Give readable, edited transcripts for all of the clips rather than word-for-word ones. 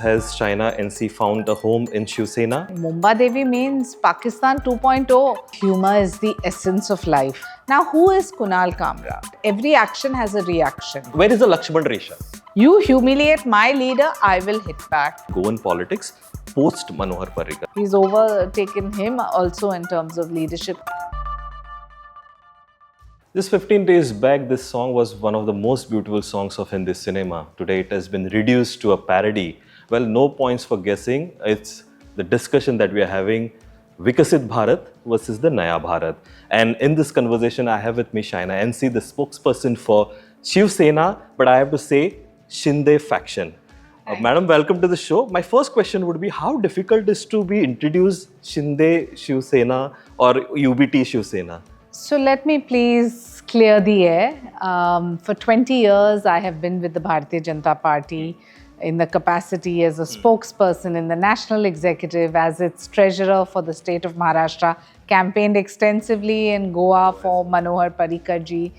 has Shaina NC found a home in Shiv Sena? Mumbai Devi means Pakistan 2.0. Humor is the essence of life. Now, who is Kunal Kamra? Every action has a reaction. Where is the Lakshman Resha? You humiliate my leader, I will hit back. Goan politics post Manohar Parrikar. He's overtaken him also in terms of leadership. Just 15 days back, this song was one of the most beautiful songs of Hindi cinema. Today, it has been reduced to a parody. Well, no points for guessing. It's the discussion that we are having, Vikasit Bharat versus the Naya Bharat. And in this conversation, I have with me Shaina NC, the spokesperson for Shiv Sena, but I have to say, Shinde faction. Madam, welcome to the show. My first question would be, how difficult is to be introduced Shinde Shiv Sena or UBT Shiv Sena? So let me please clear the air. For 20 years, I have been with the Bharatiya Janata Party in the capacity as a spokesperson in the national executive, as its treasurer for the state of Maharashtra, campaigned extensively in Goa for Manohar Parrikar ji,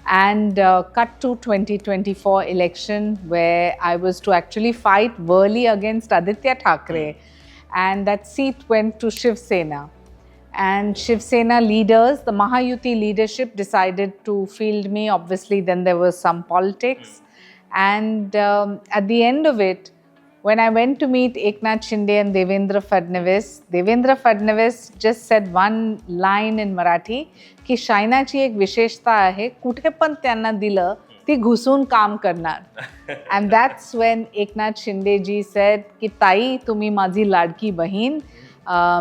and cut to 2024 election where I was to actually fight Worli against Aditya Thackeray, and that seat went to Shiv Sena. And Shiv Sena leaders, the Mahayuti leadership, decided to field me. Obviously, then there was some politics. And at the end of it, when I went to meet Eknath Shinde and Devendra Fadnavis just said one line in Marathi, की शायनाची एक विशेषता आहे, कुठे पण त्यांना दिलं, ती घुसून काम करणार. And that's when Eknath Shinde ji said, की ताई, तुम्ही माझी लाडकी बहीण,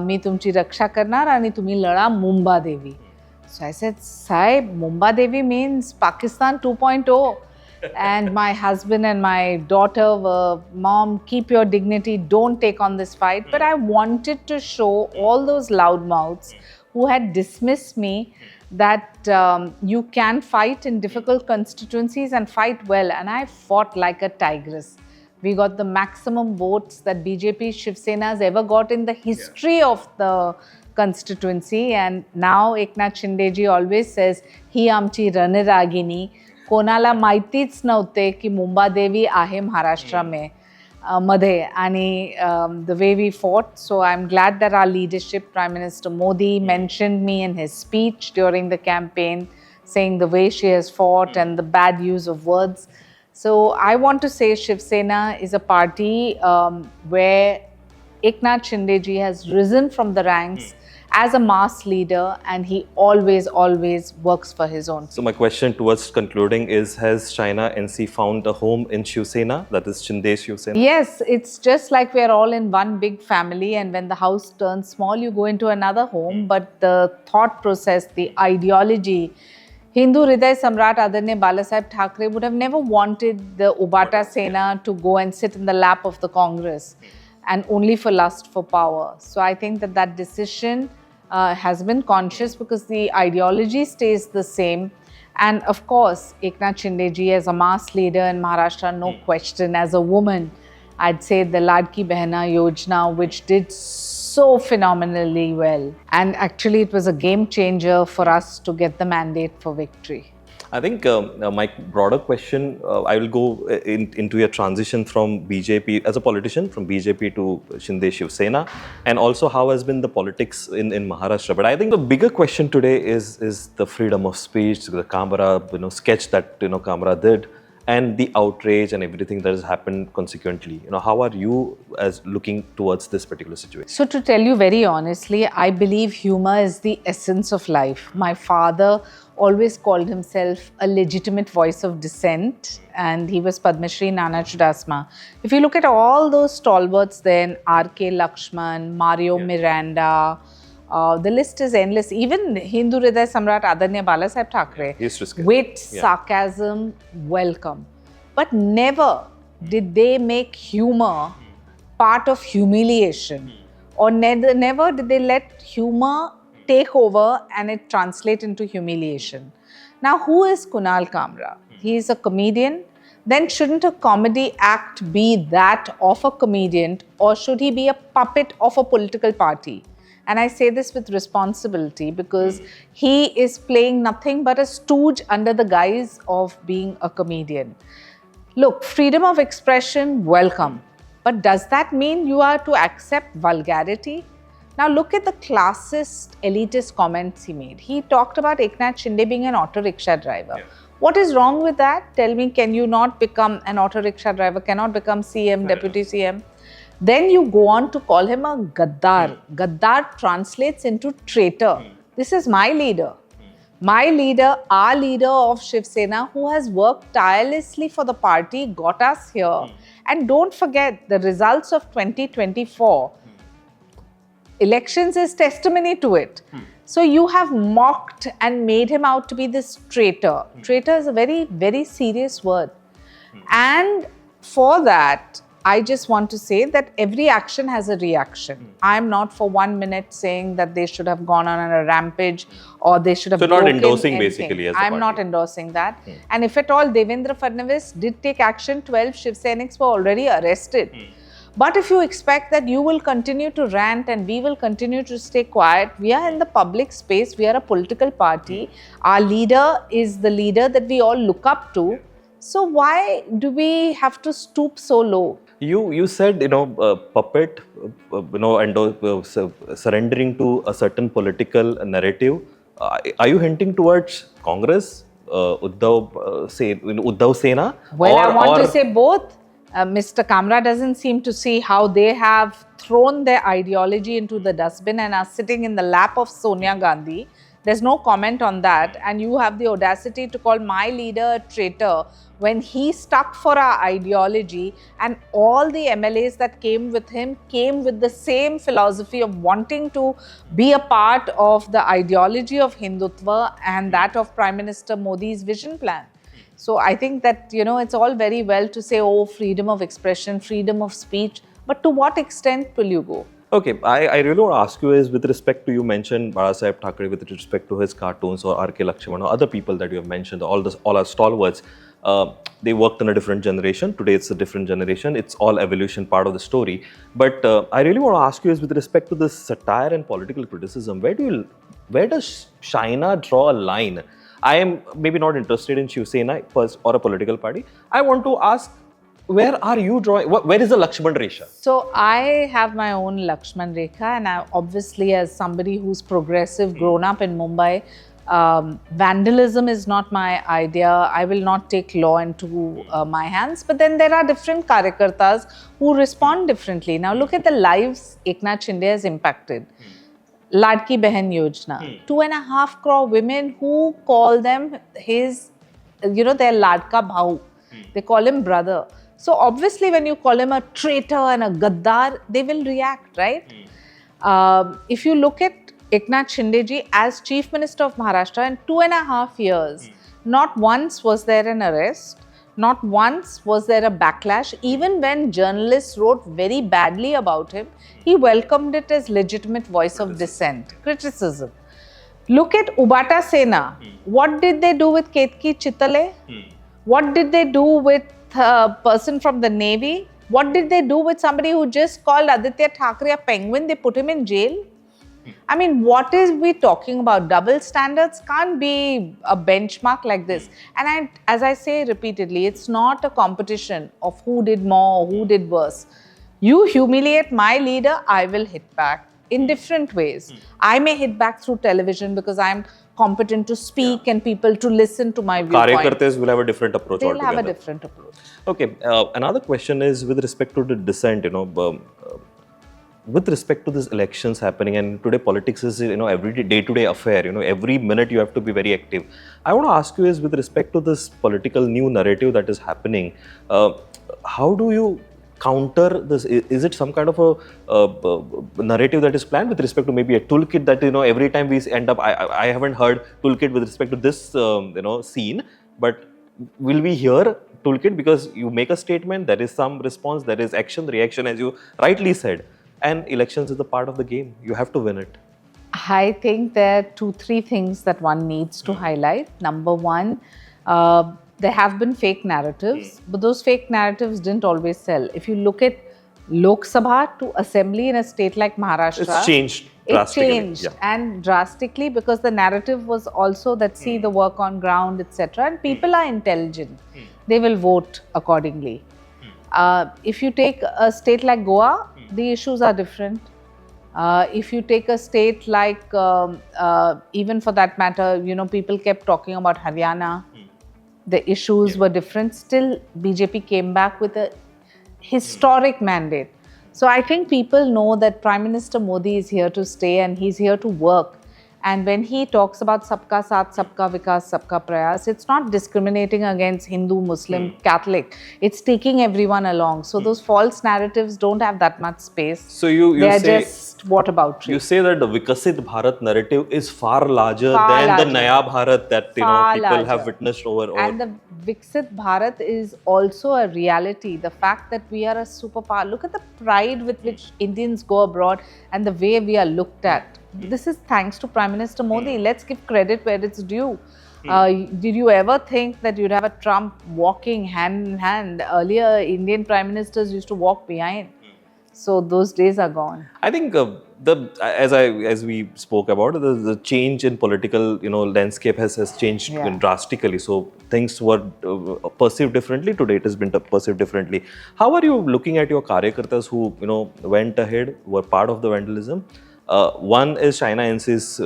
मी तुमची रक्षा करणार आणि तुम्ही लढा Mumba Devi. So I said, Saib, Mumbai Devi means Pakistan 2.0. And my husband and my daughter were, Mom, keep your dignity, don't take on this fight. But I wanted to show all those loudmouths who had dismissed me that you can fight in difficult constituencies and fight well. And I fought like a tigress. We got the maximum votes that BJP Shiv Sena has ever got in the history of the constituency. And now Eknath Shinde ji always says, ही आमची रणरागिणी. कोणाला माहितीच नव्हते की मुंबा देवी आहे महाराष्ट्र मध्ये आणि the way we fought. So I'm glad that our leadership, Prime Minister Modi, mentioned me in his speech during the campaign, saying the way she has fought and the bad use of words. So I want to say Shiv Sena is a party where Eknath Shinde ji has risen from the ranks as a mass leader, and he always works for his own. So my question towards concluding is, has Shaina NC found a home in Shiv Sena, that is Shinde Shiv Sena? Yes, it's just like we're all in one big family, and when the house turns small, you go into another home. But the thought process, the ideology, Hindu Hriday Samrat Adarniya Balasaheb Thackeray would have never wanted the Ubata Sena to go and sit in the lap of the Congress and only for lust for power. So I think that decision has been conscious because the ideology stays the same. And of course, Eknath Shinde ji as a mass leader in Maharashtra, no question. As a woman, I'd say the Ladki Behna Yojana, which did so phenomenally well. And actually, it was a game changer for us to get the mandate for victory. I think my broader question, I will go into your transition from BJP, as a politician, from BJP to Shinde Shiv Sena, and also how has been the politics in Maharashtra. But I think the bigger question today is the freedom of speech, the Kamra sketch that Kamra did, and the outrage and everything that has happened consequently. How are you as looking towards this particular situation? So to tell you very honestly, I believe humor is the essence of life. My father always called himself a legitimate voice of dissent, and he was Padma Shri Nana Chudasma. If you look at all those stalwarts then, R.K. Lakshman, Mario Miranda, the list is endless. Even Hindu Hriday Samrat Adarniya Balasaheb Thackeray, wit, sarcasm, welcome. But never did they make humor part of humiliation, or never did they let humor take over and it translate into humiliation. Now, who is Kunal Kamra? He is a comedian. Then shouldn't a comedy act be that of a comedian, or should he be a puppet of a political party? And I say this with responsibility because he is playing nothing but a stooge under the guise of being a comedian. Look, freedom of expression, welcome. But does that mean you are to accept vulgarity? Now look at the classist, elitist comments he made. He talked about Eknath Shinde being an auto rickshaw driver. Yeah. What is wrong with that? Tell me, can you not become an auto rickshaw driver, cannot become CM, Deputy CM? Then you go on to call him a gaddar. Gaddar translates into traitor. This is my leader. My leader, our leader of Shiv Sena, who has worked tirelessly for the party, got us here. And don't forget, the results of 2024 elections is testimony to it. So you have mocked and made him out to be this traitor. Traitor is a very, very serious word. And for that, I just want to say that every action has a reaction. I'm not for 1 minute saying that they should have gone on a rampage or they should have So not broken endorsing anything. basically as the I'm party. not endorsing that. And if at all Devendra Fadnavis did take action, 12 Shiv Senics were already arrested. But if you expect that you will continue to rant and we will continue to stay quiet, we are in the public space, we are a political party. Our leader is the leader that we all look up to. So why do we have to stoop so low? You said, puppet, and surrendering to a certain political narrative. Are you hinting towards Congress, Uddhav Sena? Well, I want to say both. Mr. Kamra doesn't seem to see how they have thrown their ideology into the dustbin and are sitting in the lap of Sonia Gandhi. There's no comment on that. And you have the audacity to call my leader a traitor when he stuck for our ideology, and all the MLAs that came with him came with the same philosophy of wanting to be a part of the ideology of Hindutva and that of Prime Minister Modi's vision plan. So I think that, it's all very well to say, oh, freedom of expression, freedom of speech, but to what extent will you go? Okay, I really want to ask you is with respect to, you mentioned Barasaheb Thackeray with respect to his cartoons, or R.K. Lakshman or other people that you have mentioned, all our stalwarts, they worked in a different generation. Today it's a different generation. It's all evolution, part of the story. But I really want to ask you is with respect to this satire and political criticism, where does Shaina draw a line? I am maybe not interested in Shiv Sena or a political party. I want to ask, where are you drawing? Where is the Lakshman Rekha? So I have my own Lakshman Rekha, and I obviously, as somebody who's progressive, grown up in Mumbai, vandalism is not my idea. I will not take law into my hands. But then there are different karyakartas who respond differently. Now look at the lives Eknath Shinde has impacted. Ladki Behan Yojana, 2.5 crore women who call them his, their Ladka Bhau. They call him brother. So obviously when you call him a traitor and a gaddar, they will react, right? If you look at Eknath Shinde ji as Chief Minister of Maharashtra in 2.5 years, not once was there an arrest, not once was there a backlash. Even when journalists wrote very badly about him, he welcomed it as legitimate voice of dissent, criticism. Look at Ubata Sena. What did they do with Ketki Chitale? What did they do with a person from the Navy? What did they do with somebody who just called Aditya Thackeray a penguin? They put him in jail. I mean, what is we talking about? Double standards can't be a benchmark like this. And as I say repeatedly, it's not a competition of who did more, who did worse. You humiliate my leader, I will hit back in different ways. I may hit back through television because I'm competent to speak and people to listen to my viewpoint. Karyakartas will have a different approach They'll altogether. have a different approach. Okay, another question is with respect to the dissent, with respect to these elections happening, and today politics is, every day-to-day affair, every minute you have to be very active. I want to ask you is with respect to this political new narrative that is happening, how do you counter this? Is it some kind of a narrative that is planned with respect to maybe a toolkit that, every time we end up, I haven't heard toolkit with respect to this, scene, but will we hear toolkit because you make a statement, there is some response, there is action, reaction, as you rightly said. And elections is a part of the game. You have to win it. I think there are 2-3 things that one needs to highlight. Number one, there have been fake narratives, but those fake narratives didn't always sell. If you look at Lok Sabha to assembly in a state like Maharashtra, It's changed drastically. It changed and drastically because the narrative was also that see the work on ground, etc. And people are intelligent. They will vote accordingly. If you take a state like Goa, the issues are different. If you take a state like, even for that matter, people kept talking about Haryana. The issues were different. Still, BJP came back with a historic mandate. So I think people know that Prime Minister Modi is here to stay and he's here to work. And when he talks about Sabka Saath, Sabka Vikas, Sabka Prayas, it's not discriminating against Hindu, Muslim, Catholic. It's taking everyone along. So those false narratives don't have that much space. So you They're say just whataboutery. you say that the Vikasit Bharat narrative is far larger Far than larger. the Naya Bharat that Far people have larger. witnessed over. And the Viksit Bharat is also a reality. The fact that we are a superpower. Look at the pride with which Indians go abroad and the way we are looked at. This is thanks to Prime Minister Modi. Let's give credit where it's due. Did you ever think that you'd have a Trump walking hand in hand? Earlier, Indian Prime Ministers used to walk behind. So those days are gone. I think as we spoke about the change in political landscape has changed drastically. So things were perceived differently. Today it has been perceived differently. How are you looking at your karyakartas who went ahead, were part of the vandalism? One is Shaina NC's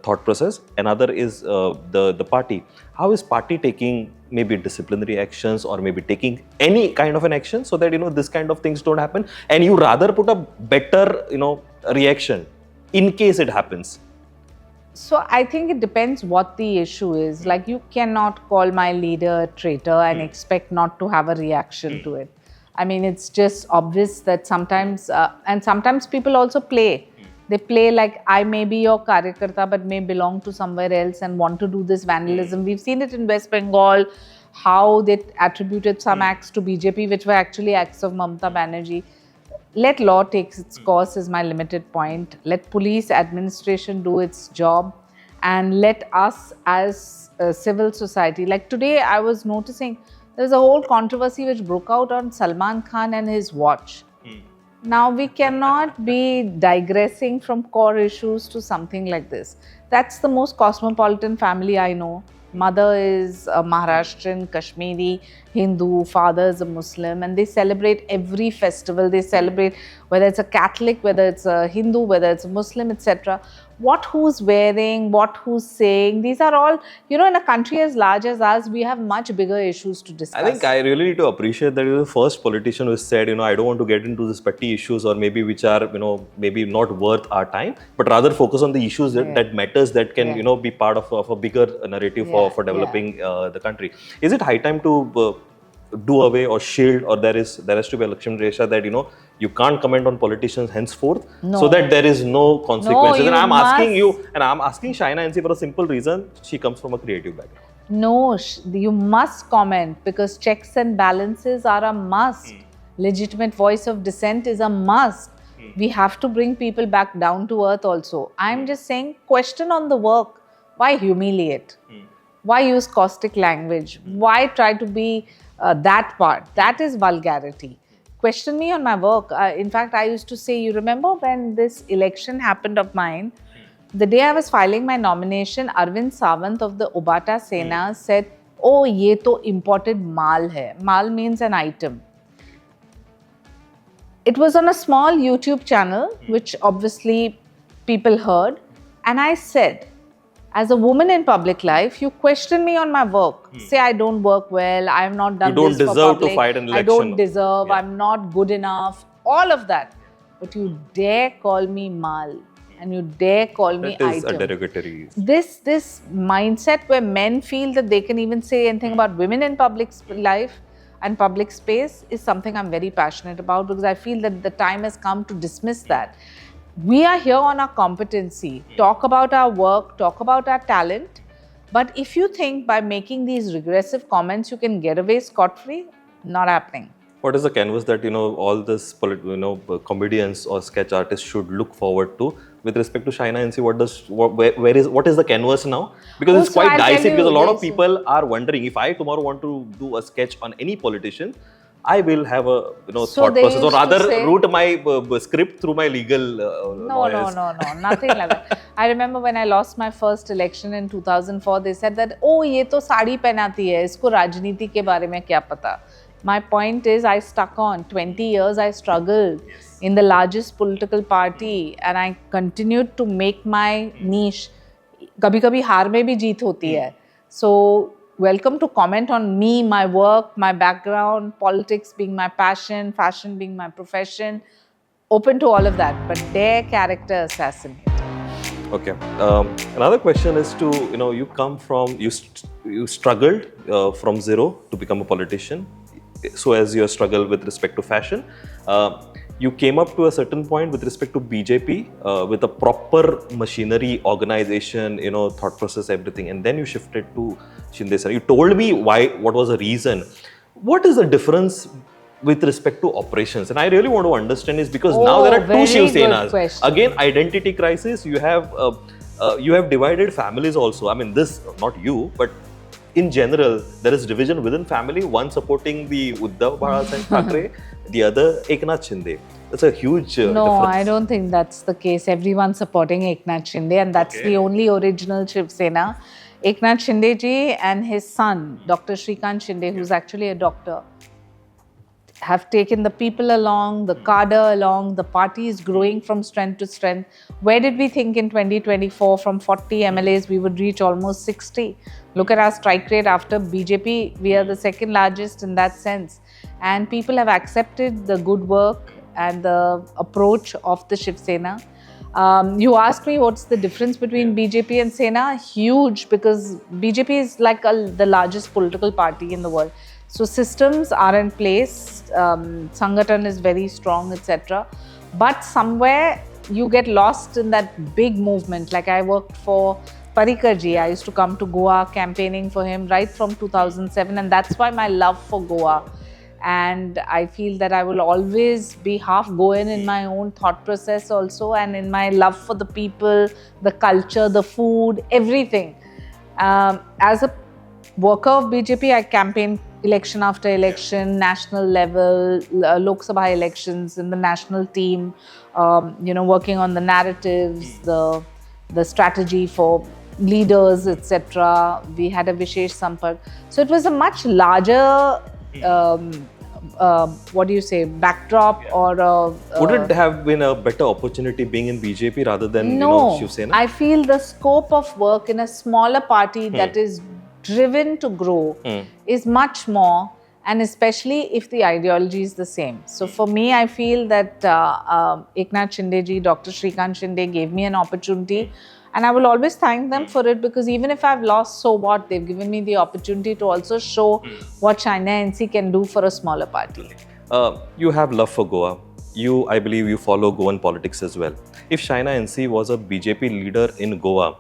thought process. Another is the party. How is party taking maybe disciplinary actions or maybe taking any kind of an action so that this kind of things don't happen, and you rather put a better reaction in case it happens? So I think it depends what the issue is. Like, you cannot call my leader a traitor and expect not to have a reaction to it. I mean, it's just obvious that sometimes, and sometimes people also play. They play like, I may be your karyakarta but may belong to somewhere else and want to do this vandalism. We've seen it in West Bengal, how they attributed some acts to BJP which were actually acts of Mamata Banerjee. Let law take its course is my limited point. Let police administration do its job, and let us as civil society. Like today I was noticing there's a whole controversy which broke out on Salman Khan and his watch. Now, we cannot be digressing from core issues to something like this. That's the most cosmopolitan family I know. Mother is a Maharashtrian, Kashmiri, Hindu, father is a Muslim, and they celebrate every festival. They celebrate whether it's a Catholic, whether it's a Hindu, whether it's a Muslim, etc. What who's wearing, what who's saying, these are all, in a country as large as ours, we have much bigger issues to discuss. I think I really need to appreciate that you're the first politician who said, I don't want to get into these petty issues or maybe which are, maybe not worth our time, but rather focus on the issues that matters, that can, be part of a bigger narrative for developing the country. Is it high time to do away or shield, or there has to be a Lakshman Resha that, you can't comment on politicians henceforth, so that there is no consequences? No, and I'm asking Shaina NC for a simple reason. She comes from a creative background. No, you must comment because checks and balances are a must. Legitimate voice of dissent is a must. We have to bring people back down to earth also. I'm just saying, question on the work. Why humiliate? Why use caustic language? Why try to be that part? That is vulgarity. Question me on my work. In fact, I used to say, you remember when this election happened of mine, the day I was filing my nomination, Arvind Sawant of the Ubata Sena said, oh, ye to imported maal hai. Maal means an item. It was on a small YouTube channel, which obviously people heard. And I said, as a woman in public life, you question me on my work. Say I don't work well, I have not done this for public. You don't deserve to fight an election. I don't deserve, I'm not good enough, all of that. But you dare call me mal and you dare call me item. That is a derogatory. This mindset where men feel that they can even say anything about women in public life and public space is something I'm very passionate about, because I feel that the time has come to dismiss that. We are here on our competency, talk about our work, talk about our talent. But if you think by making these regressive comments you can get away scot-free, not happening. What is the canvas that all this comedians or sketch artists should look forward to with respect to Shaina NC? What is the canvas now? Because it's quite dicey, because a lot of people are wondering, if I tomorrow want to do a sketch on any politician, I will have a thought process, or rather route my script through my legal lawyers. No, nothing like that. I remember when I lost my first election in 2004, they said that, oh, ये तो साड़ी पहनाती है, इसको राजनीति के बारे में क्या पता? My point is, I stuck on. 20 years I struggled in the largest political party, and I continued to make my niche. कभी कभी हार में भी जीत होती है. So welcome to comment on me, my work, my background, politics being my passion, fashion being my profession. Open to all of that, but their character assassinate. Okay. Another question is to, you come from, you struggled from zero to become a politician. So as your struggle with respect to fashion, you came up to a certain point with respect to BJP with a proper machinery, organization, thought process, everything. And then you shifted to Shinde sir. You told me what was the reason. What is the difference with respect to operations? And I really want to understand is because now there are two Shiv Senas. Again, identity crisis. You have divided families also. I mean, this, not you, but in general, there is division within family, one supporting the Uddhav Thackeray, the other Eknath Shinde. That's a huge No, difference. I don't think that's the case. Everyone's supporting Eknath Shinde, and that's the only original Shiv Sena. Eknath Shinde ji and his son, Dr. Shrikant Shinde, who's actually a doctor, have taken the people along, the cadre along. The party is growing from strength to strength. Where did we think in 2024 from 40 MLAs we would reach almost 60? Look at our strike rate after BJP. We are the second largest in that sense. And people have accepted the good work and the approach of the Shiv Sena. You asked me what's the difference between BJP and Sena? Huge, because BJP is like the largest political party in the world. So systems are in place, Sangathan is very strong, etc. But somewhere you get lost in that big movement. Like I worked for Parikar ji. I used to come to Goa campaigning for him right from 2007, and that's why my love for Goa. And I feel that I will always be half Goan in my own thought process also, and in my love for the people, the culture, the food, everything. As a worker of BJP, I campaigned election after election, national level, Lok Sabha elections in the national team, working on the narratives, the strategy for leaders, etc. We had a Vishesh Sampark. So it was a much larger, backdrop or... Would it have been a better opportunity being in BJP rather than Shiv Sena? I feel the scope of work in a smaller party that is driven to grow is much more, and especially if the ideology is the same. So for me, I feel that Eknath Shinde ji, Dr. Shrikant Shinde gave me an opportunity, and I will always thank them for it, because even if I've lost, so what? They've given me the opportunity to also show what Shaina NC can do for a smaller party. You have love for Goa. I believe you follow Goan politics as well. If Shaina NC was a BJP leader in Goa,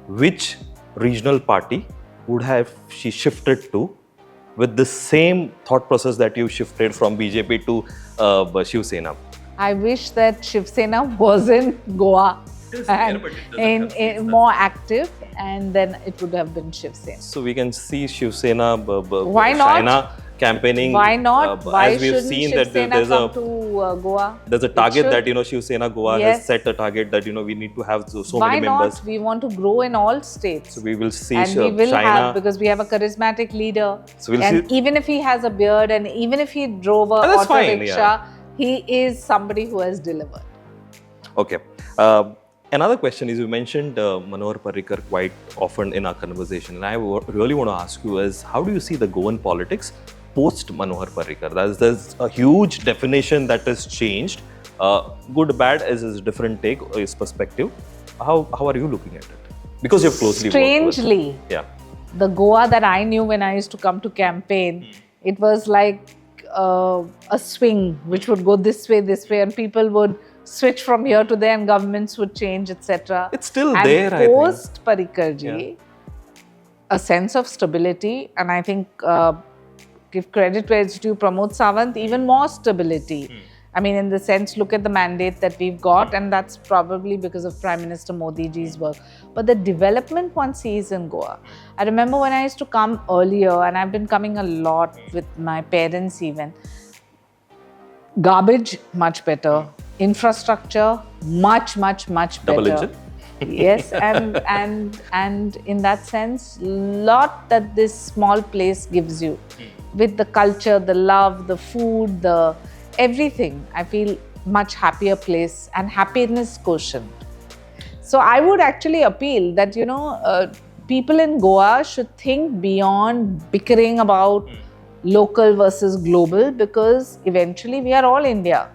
which regional party would have she shifted to with the same thought process that you shifted from BJP to Shiv Sena? I wish that Shiv Sena was in Goa and more active, and then it would have been Shiv Sena. So we can see Shiv Sena, Why not? Shaina campaigning. Why not? Why as we've shouldn't seen Shiv that Sena come to Goa? There's a target that Shiv Sena Goa has set a target that we need to have so Why many members. Why not? We want to grow in all states. So we will see and we will Shaina. have, because we have a charismatic leader. So we'll and see. Even if he has a beard, and even if he drove a auto rickshaw, he is somebody who has delivered. Okay. Another question is, you mentioned Manohar Parrikar quite often in our conversation, and I really want to ask you is, how do you see the Goan politics post Manohar Parrikar? There's a huge definition that has changed. Good, bad is a different take, is perspective. How are you looking at it? Because you've closely Strangely, worked with, the Goa that I knew when I used to come to campaign, it was like a swing which would go this way, and people would switch from here to there, and governments would change, etc. It's still there, I think. Post Parrikar ji, a sense of stability, and I think give credit where it's due, Pramod Sawant, even more stability. I mean, in the sense, look at the mandate that we've got, and that's probably because of Prime Minister Modi ji's work. But the development one sees in Goa. I remember when I used to come earlier, and I've been coming a lot with my parents even. Garbage, much better. Infrastructure, much better. Double engine? Yes, and in that sense, lot that this small place gives you. with the culture, the love, the food, the everything. I feel much happier place and happiness quotient. So I would actually appeal that, people in Goa should think beyond bickering about local versus global, because eventually we are all India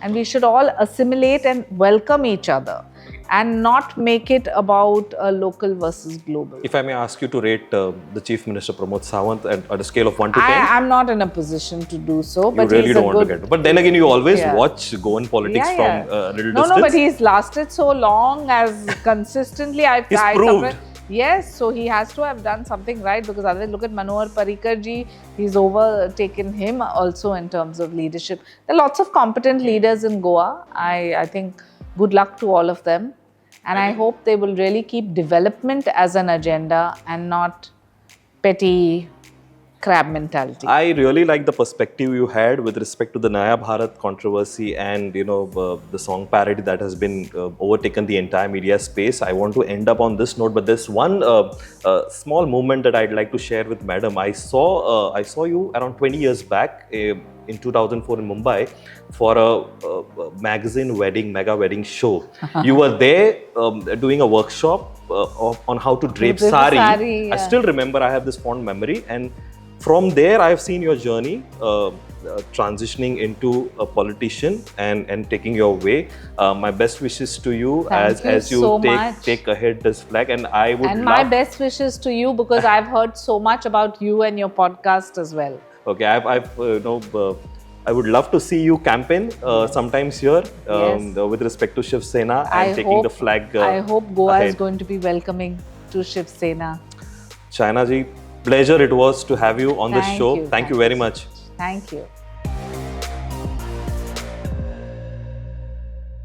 and we should all assimilate and welcome each other and not make it about a local versus global. If I may ask you to rate the Chief Minister Pramod Sawant at a scale of 1 to 10. I'm not in a position to do so. You But really he's don't a want good, to get. But then again, you always Yeah. watch Goan politics Yeah, from yeah. a little No, distance. but he's lasted so long as consistently. He's proved. Yes, so he has to have done something right, because otherwise, look at Manohar Parrikar ji, he's overtaken him also in terms of leadership. There are lots of competent leaders in Goa. I think good luck to all of them. And I hope they will really keep development as an agenda and not petty crab mentality. I really like the perspective you had with respect to the Naya Bharat controversy and the song parody that has been overtaken the entire media space. I want to end up on this note, but there's one small moment that I'd like to share with Madam. I saw you around 20 years back in 2004 in Mumbai for a magazine mega wedding show. You were there doing a workshop on how to drape sari. Sari, yeah. I still remember, I have this fond memory, and from there I've seen your journey transitioning into a politician and taking your way. My best wishes to you Thank you as you so much. take ahead this flag, and I would And my love, best wishes to you, because I've heard so much about you and your podcast as well. okay, I would love to see you campaign sometimes here Yes. with respect to Shiv Sena and taking the flag. I hope Goa is ahead. going to be welcoming to Shiv Sena. Shaina ji, pleasure it was to have you on this Thank show. you. Thank you very much. Thank you.